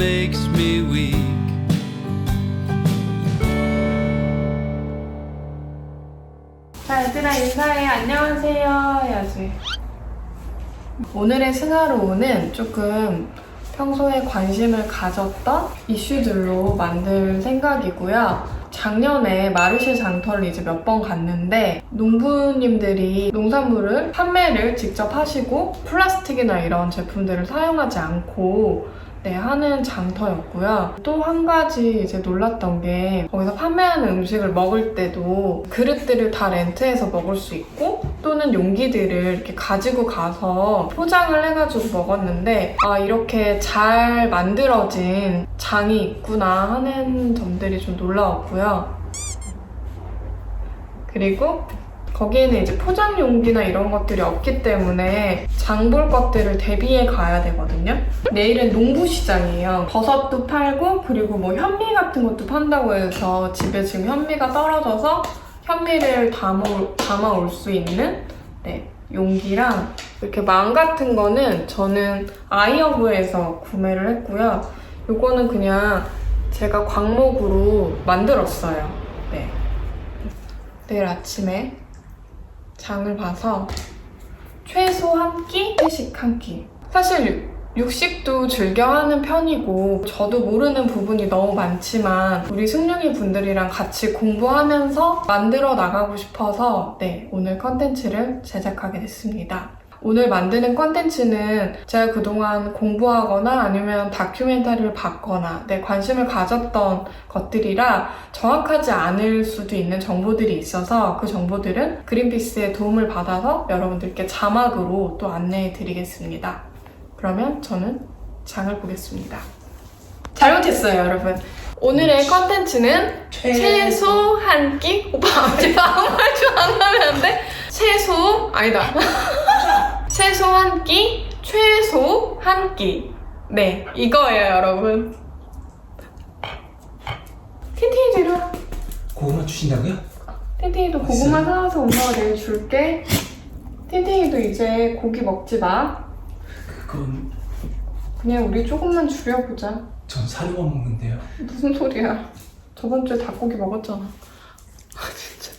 makes me weak. 자, 얘들아 인사해. 안녕하세요 해야지. 오늘의 승하로우는 조금 평소에 관심을 가졌던 이슈들로 만들 생각이고요. 작년에 마르쉐 장터를 이제 몇 번 갔는데 농부님들이 농산물을 판매를 직접 하시고 플라스틱이나 이런 제품들을 사용하지 않고 하는 장터였고요. 또 한 가지 이제 놀랐던 게 거기서 판매하는 음식을 먹을 때도 그릇들을 다 렌트해서 먹을 수 있고 또는 용기들을 이렇게 가지고 가서 포장을 해가지고 먹었는데 아, 이렇게 잘 만들어진 장이 있구나 하는 점들이 좀 놀라웠고요. 그리고 거기에는 이제 포장 용기나 이런 것들이 없기 때문에 장 볼 것들을 대비해 가야 되거든요. 내일은 농부시장이에요. 버섯도 팔고 그리고 뭐 현미 같은 것도 판다고 해서 집에 지금 현미가 떨어져서 현미를 담아 올 수 있는 용기랑 이렇게 망 같은 거는 저는 아이허브에서 구매를 했고요. 이거는 그냥 제가 광목으로 만들었어요. 내일 아침에 장을 봐서 최소 한 끼, 회식 한 끼. 사실 육식도 즐겨 하는 편이고 저도 모르는 부분이 너무 많지만 우리 승룡이 분들이랑 같이 공부하면서 만들어 나가고 싶어서 오늘 컨텐츠를 제작하게 됐습니다. 오늘 만드는 컨텐츠는 제가 그동안 공부하거나 아니면 다큐멘터리를 봤거나 관심을 가졌던 것들이라 정확하지 않을 수도 있는 정보들이 있어서 그 정보들은 그린피스의 도움을 받아서 여러분들께 자막으로 또 안내해 드리겠습니다. 그러면 저는 장을 보겠습니다. 잘못했어요, 여러분. 오늘의 컨텐츠는 최소 한 끼? 오빠 아무 말 좀 안 하면 안 돼? 최소 한 끼, 최소 한 끼. 이거예요, 여러분. 틴틴이 데려. 고구마 주신다고요? 틴틴이도 고구마 사와서 엄마가 내일 줄게. 틴틴이도 이제 고기 먹지 마. 그건 그냥 우리 조금만 줄여보자. 전 사료만 먹는데요. 무슨 소리야. 저번 주에 닭고기 먹었잖아. 진짜.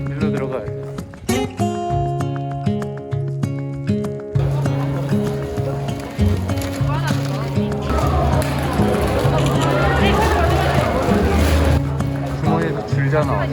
일로 들어가야 돼. 주머니에서 줄잖아.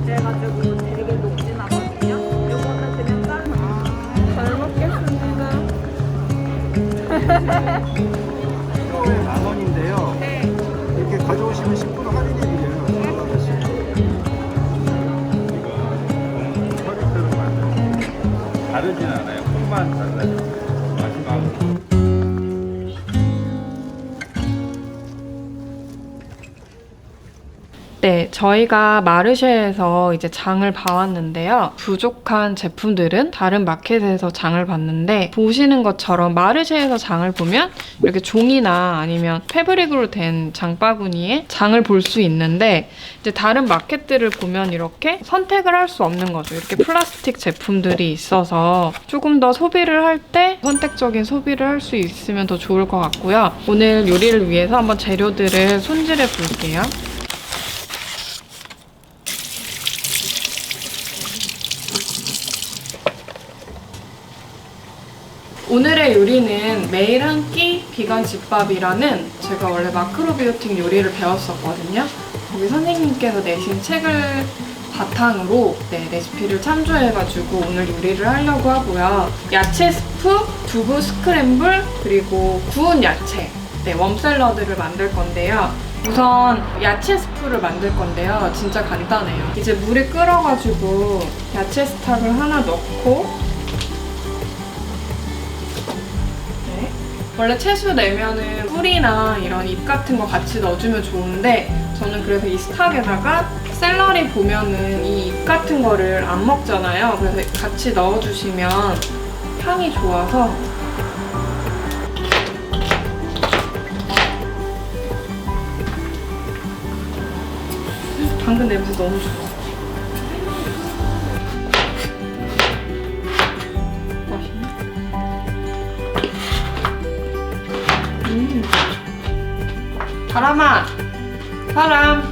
그래가지고 되게 녹진 않거든요. 요거는 그냥 잘 먹겠습니다. 키로에 10,000원인데요. 네. 이렇게 가져오시면 10% 할인해드려요. 서비스로 만들어요. 다르진 않아요. 콩만 달라요. 마지막으로. 저희가 마르쉐에서 이제 장을 봐왔는데요. 부족한 제품들은 다른 마켓에서 장을 봤는데 보시는 것처럼 마르쉐에서 장을 보면 이렇게 종이나 아니면 패브릭으로 된 장바구니에 장을 볼 수 있는데 이제 다른 마켓들을 보면 이렇게 선택을 할 수 없는 거죠. 이렇게 플라스틱 제품들이 있어서 조금 더 소비를 할 때 선택적인 소비를 할 수 있으면 더 좋을 것 같고요. 오늘 요리를 위해서 한번 재료들을 손질해 볼게요. 오늘의 요리는 매일 한 끼 비건 집밥이라는 제가 원래 마크로비오틱 요리를 배웠었거든요. 거기 선생님께서 내신 책을 바탕으로 레시피를 참조해가지고 오늘 요리를 하려고 하고요. 야채 스프, 두부 스크램블, 그리고 구운 야채, 웜샐러드를 만들 건데요. 우선 야채 스프를 만들 건데요. 진짜 간단해요. 이제 물이 끓어가지고 야채 스탁을 하나 넣고 원래 채소 내면은 꿀이나 이런 잎 같은 거 같이 넣어주면 좋은데 저는 그래서 이 스탁에다가 샐러리 보면은 이 잎 같은 거를 안 먹잖아요. 그래서 같이 넣어주시면 향이 좋아서 당근 냄새 너무 좋아. 맛있네. 바람아, 바람,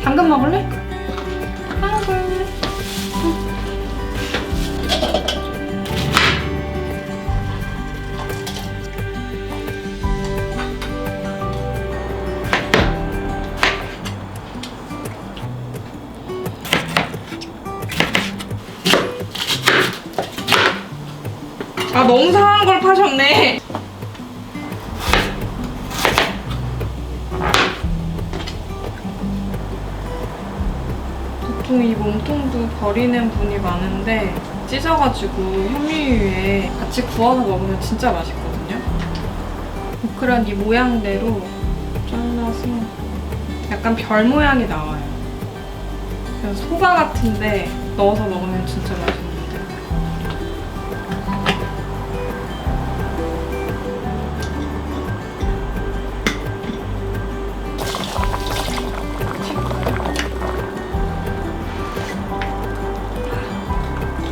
당근 먹을래? 당근. 아, 너무 상한 걸 파셨네. 보통 이 몸통도 버리는 분이 많은데 찢어가지고 현미유에 같이 구워서 먹으면 진짜 맛있거든요. 오크란 이 모양대로 잘라서 약간 별 모양이 나와요. 그래서 소바 같은데 넣어서 먹으면 진짜 맛있는데.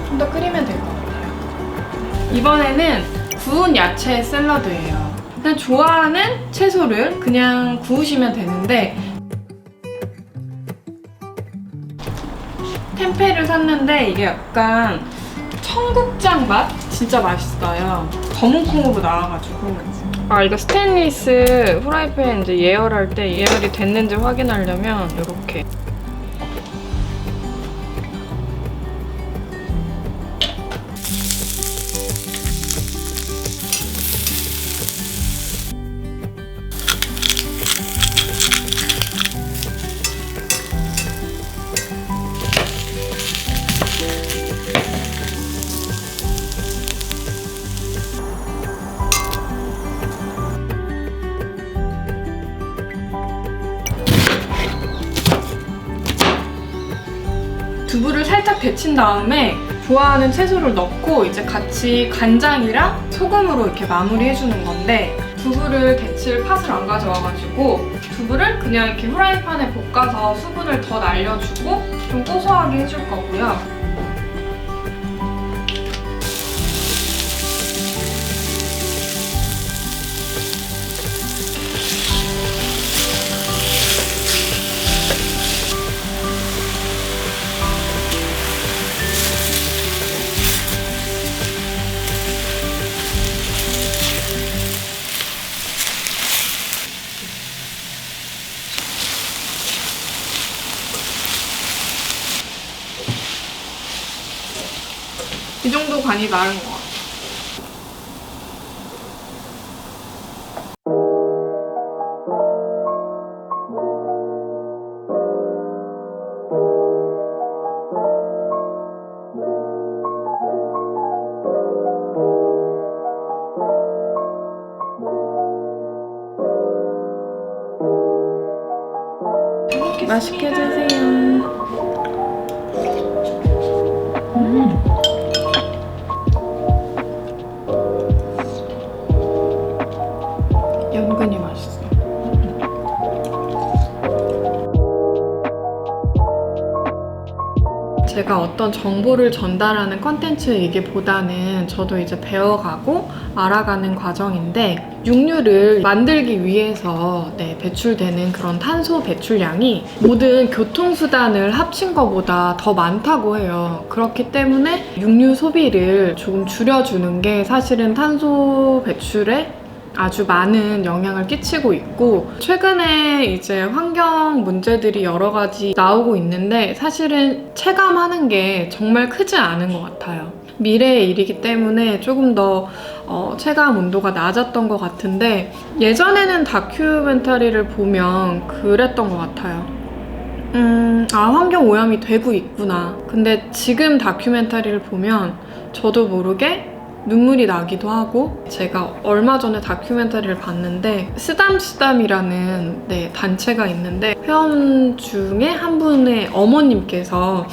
좀 더 끓이면 될 것 같아요. 이번에는 구운 야채 샐러드예요. 그냥 좋아하는 채소를 그냥 구우시면 되는데 템페를 샀는데 이게 약간 청국장 맛? 진짜 맛있어요. 검은 콩으로 나와가지고. 아, 이거 스테인리스 후라이팬 이제 예열할 때 예열이 됐는지 확인하려면 이렇게. 두부를 살짝 데친 다음에 좋아하는 채소를 넣고 이제 같이 간장이랑 소금으로 이렇게 마무리해주는 건데 두부를 데칠 팥을 안 가져와가지고 두부를 그냥 이렇게 후라이팬에 볶아서 수분을 더 날려주고 좀 고소하게 해줄 거고요. 이 정도 간이 나은 것 같아요. 맛있게 드세요. 연근이 맛있어. 제가 어떤 정보를 전달하는 컨텐츠이기보다는 저도 이제 배워가고 알아가는 과정인데 육류를 만들기 위해서 배출되는 그런 탄소 배출량이 모든 교통수단을 합친 것보다 더 많다고 해요. 그렇기 때문에 육류 소비를 조금 줄여주는 게 사실은 탄소 배출에 아주 많은 영향을 끼치고 있고 최근에 이제 환경 문제들이 여러 가지 나오고 있는데 사실은 체감하는 게 정말 크지 않은 것 같아요. 미래의 일이기 때문에 조금 더 체감 온도가 낮았던 것 같은데 예전에는 다큐멘터리를 보면 그랬던 것 같아요. 환경 오염이 되고 있구나. 근데 지금 다큐멘터리를 보면 저도 모르게 눈물이 나기도 하고, 제가 얼마 전에 다큐멘터리를 봤는데 쓰담쓰담이라는 단체가 있는데, 회원 중에 한 분의 어머님께서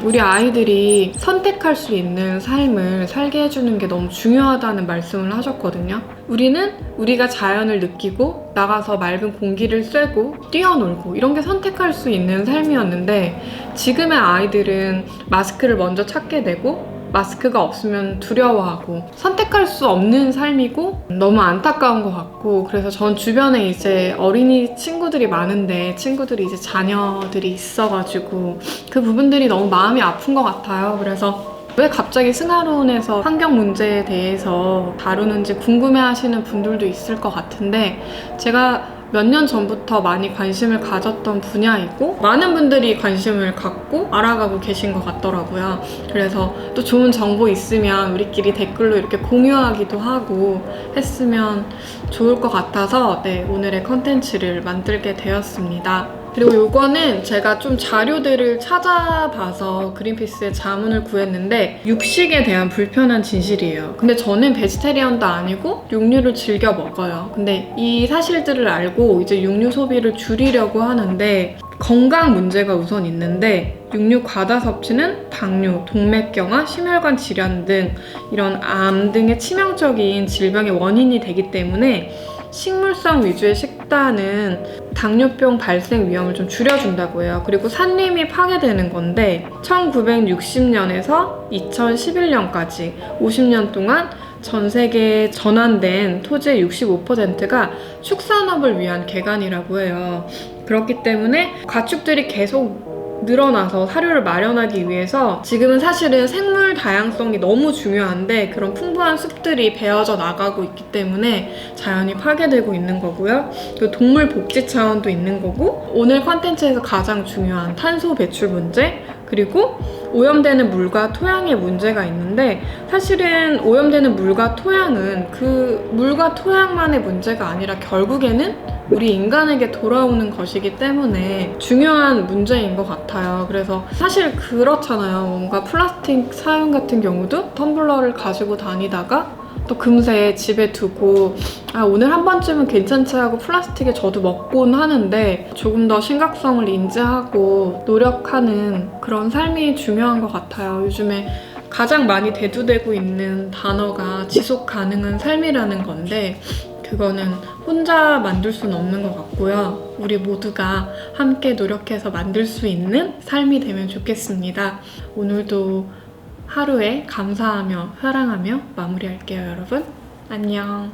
우리 아이들이 선택할 수 있는 삶을 살게 해주는 게 너무 중요하다는 말씀을 하셨거든요. 우리는 우리가 자연을 느끼고 나가서 맑은 공기를 쐬고 뛰어놀고 이런 게 선택할 수 있는 삶이었는데, 지금의 아이들은 마스크를 먼저 찾게 되고 마스크가 없으면 두려워하고 선택할 수 없는 삶이고 너무 안타까운 것 같고, 그래서 전 주변에 이제 어린이 친구들이 많은데 친구들이 이제 자녀들이 있어가지고 그 부분들이 너무 마음이 아픈 것 같아요. 그래서 왜 갑자기 승하론에서 환경 문제에 대해서 다루는지 궁금해하시는 분들도 있을 것 같은데, 제가 몇 년 전부터 많이 관심을 가졌던 분야이고 많은 분들이 관심을 갖고 알아가고 계신 것 같더라고요. 그래서 또 좋은 정보 있으면 우리끼리 댓글로 이렇게 공유하기도 하고 했으면 좋을 것 같아서 오늘의 컨텐츠를 만들게 되었습니다. 그리고 이거는 제가 좀 자료들을 찾아봐서 그린피스에 자문을 구했는데, 육식에 대한 불편한 진실이에요. 근데 저는 베지테리언도 아니고 육류를 즐겨 먹어요. 근데 이 사실들을 알고 이제 육류 소비를 줄이려고 하는데, 건강 문제가 우선 있는데, 육류 과다 섭취는 당뇨, 동맥경화, 심혈관 질환 등 이런 암 등의 치명적인 질병의 원인이 되기 때문에 식물성 위주의 식단은 당뇨병 발생 위험을 좀 줄여준다고 해요. 그리고 산림이 파괴되는 건데, 1960년에서 2011년까지 50년 동안 전 세계에 전환된 토지의 65%가 축산업을 위한 개간이라고 해요. 그렇기 때문에 가축들이 계속 늘어나서 사료를 마련하기 위해서 지금은 사실은 생물 다양성이 너무 중요한데 그런 풍부한 숲들이 베어져 나가고 있기 때문에 자연이 파괴되고 있는 거고요. 또 동물 복지 차원도 있는 거고, 오늘 컨텐츠에서 가장 중요한 탄소 배출 문제, 그리고 오염되는 물과 토양의 문제가 있는데, 사실은 오염되는 물과 토양은 그 물과 토양만의 문제가 아니라 결국에는 우리 인간에게 돌아오는 것이기 때문에 중요한 문제인 것 같아요. 그래서 사실 그렇잖아요. 뭔가 플라스틱 사용 같은 경우도 텀블러를 가지고 다니다가 또 금세 집에 두고 오늘 한 번쯤은 괜찮지 하고 플라스틱에 저도 먹곤 하는데, 조금 더 심각성을 인지하고 노력하는 그런 삶이 중요한 것 같아요. 요즘에 가장 많이 대두되고 있는 단어가 지속 가능한 삶이라는 건데, 그거는 혼자 만들 수는 없는 것 같고요. 우리 모두가 함께 노력해서 만들 수 있는 삶이 되면 좋겠습니다. 오늘도 하루에 감사하며 사랑하며 마무리할게요, 여러분. 안녕.